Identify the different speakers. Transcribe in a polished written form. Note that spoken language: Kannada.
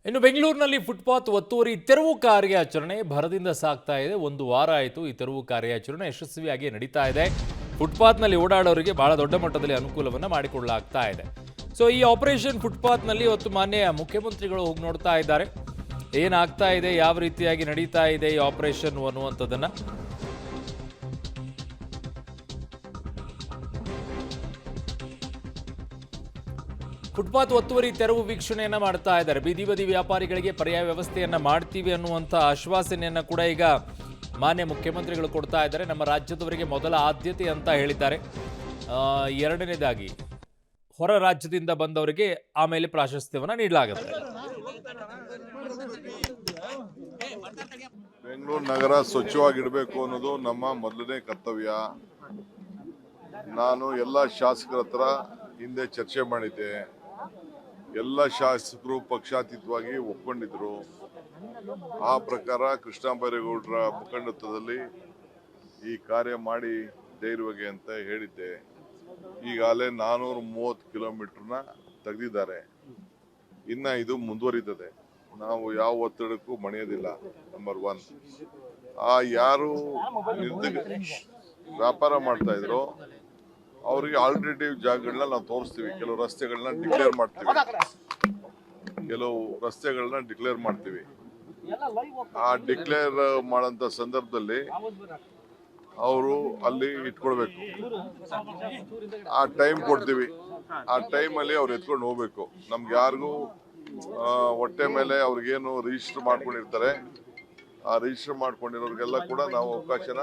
Speaker 1: ಇನ್ನು ಬೆಂಗಳೂರಿನಲ್ಲಿ ಫುಟ್ಪಾತ್ ಒತ್ತುವರಿ ತೆರವು ಕಾರ್ಯಾಚರಣೆ ಭರದಿಂದ ಸಾಗ್ತಾ ಇದೆ. ಒಂದು ವಾರ ಆಯಿತು ಈ ತೆರವು ಕಾರ್ಯಾಚರಣೆ ಯಶಸ್ವಿಯಾಗಿ ನಡೀತಾ ಇದೆ. ಫುಟ್ಪಾತ್ನಲ್ಲಿ ಓಡಾಡೋರಿಗೆ ಬಹಳ ದೊಡ್ಡ ಮಟ್ಟದಲ್ಲಿ ಅನುಕೂಲವನ್ನು ಮಾಡಿಕೊಳ್ಳಲಾಗ್ತಾ ಇದೆ. ಸೊ ಈ ಆಪರೇಷನ್ ಫುಟ್ಪಾತ್ನಲ್ಲಿ ಇವತ್ತು ಮಾನ್ಯ ಮುಖ್ಯಮಂತ್ರಿಗಳು ಹೋಗಿ ನೋಡ್ತಾ ಇದ್ದಾರೆ. ಏನಾಗ್ತಾ ಇದೆ, ಯಾವ ರೀತಿಯಾಗಿ ನಡೀತಾ ಇದೆ ಈ ಆಪರೇಷನ್ ಅನ್ನುವಂಥದ್ದನ್ನು. ಫುಟ್ಪಾತ್ ಒತ್ತುವರಿ ತೆರವು ವೀಕ್ಷಣೆಯನ್ನ ಮಾಡ್ತಾ ಇದ್ದಾರೆ. ಬೀದಿ ಬದಿ ವ್ಯಾಪಾರಿಗಳಿಗೆ ಪರ್ಯಾಯ ವ್ಯವಸ್ಥೆಯನ್ನ ಮಾಡ್ತೀವಿ ಅನ್ನುವಂಥ ಆಶ್ವಾಸನೆಯನ್ನ ಕೂಡ ಈಗ ಮಾನ್ಯ ಮುಖ್ಯಮಂತ್ರಿಗಳು ಕೊಡ್ತಾ ಇದ್ದಾರೆ. ನಮ್ಮ ರಾಜ್ಯದವರಿಗೆ ಮೊದಲ ಆದ್ಯತೆ ಅಂತ ಹೇಳಿದ್ದಾರೆ. ಎರಡನೇದಾಗಿ ಹೊರ ರಾಜ್ಯದಿಂದ ಬಂದವರಿಗೆ ಆಮೇಲೆ ಪ್ರಾಶಸ್ತ್ಯವನ್ನ ನೀಡಲಾಗುತ್ತೆ.
Speaker 2: ಬೆಂಗಳೂರು ನಗರ ಸ್ವಚ್ಛವಾಗಿಡಬೇಕು ಅನ್ನೋದು ನಮ್ಮ ಮೊದಲನೇ ಕರ್ತವ್ಯ. ನಾನು ಎಲ್ಲ ಶಾಸಕರ ಹತ್ರ ಹಿಂದೆ ಚರ್ಚೆ ಮಾಡಿದ್ದೆ. ಎಲ್ಲ ಶಾಸಕರು ಪಕ್ಷಾತೀತವಾಗಿ ಒಪ್ಕೊಂಡಿದ್ರು. ಆ ಪ್ರಕಾರ ಕೃಷ್ಣ ಬೈರೇಗೌಡರ ಮುಖಂಡತ್ವದಲ್ಲಿ ಈ ಕಾರ್ಯ ಮಾಡಿ ಧೈರ್ಯವಾಗಿ ಅಂತ ಹೇಳಿದ್ದೆ. ಈಗಾಗಲೇ 430 ಕಿಲೋಮೀಟರ್ನ ತೆಗೆದಿದ್ದಾರೆ. ಇನ್ನು ಇದು ಮುಂದುವರಿತದೆ. ನಾವು ಯಾವ ಒತ್ತಡಕ್ಕೂ ಮಣಿಯೋದಿಲ್ಲ. ನಂಬರ್ 1. ಯಾರು ವ್ಯಾಪಾರ ಮಾಡ್ತಾ ಇದ್ರು ಅವರಿಗೆ ಆಲ್ಟರ್ನೇಟಿವ್ ಜಾಗಗಳನ್ನ ನಾವು ತೋರಿಸ್ತೀವಿ. ಕೆಲವು ರಸ್ತೆಗಳನ್ನ ಡಿಕ್ಲೇರ್ ಮಾಡ್ತೀವಿ. ಆ ಡಿಕ್ಲೇರ್ ಮಾಡೋಂಥ ಸಂದರ್ಭದಲ್ಲಿ ಅವರು ಅಲ್ಲಿ ಇಟ್ಕೊಳ್ಬೇಕು. ಆ ಟೈಮ್ ಕೊಡ್ತೀವಿ. ಆ ಟೈಮಲ್ಲಿ ಅವ್ರು ಎತ್ಕೊಂಡು ಹೋಗ್ಬೇಕು. ನಮ್ಗೆ ಯಾರಿಗೂ ಹೊಟ್ಟೆ ಮೇಲೆ ಅವ್ರಿಗೇನು ರಿಜಿಸ್ಟರ್ ಮಾಡ್ಕೊಂಡಿರ್ತಾರೆ, ಆ ರಿಜಿಸ್ಟರ್ ಮಾಡ್ಕೊಂಡಿರೋರಿಗೆಲ್ಲ ಕೂಡ ನಾವು ಅವಕಾಶನ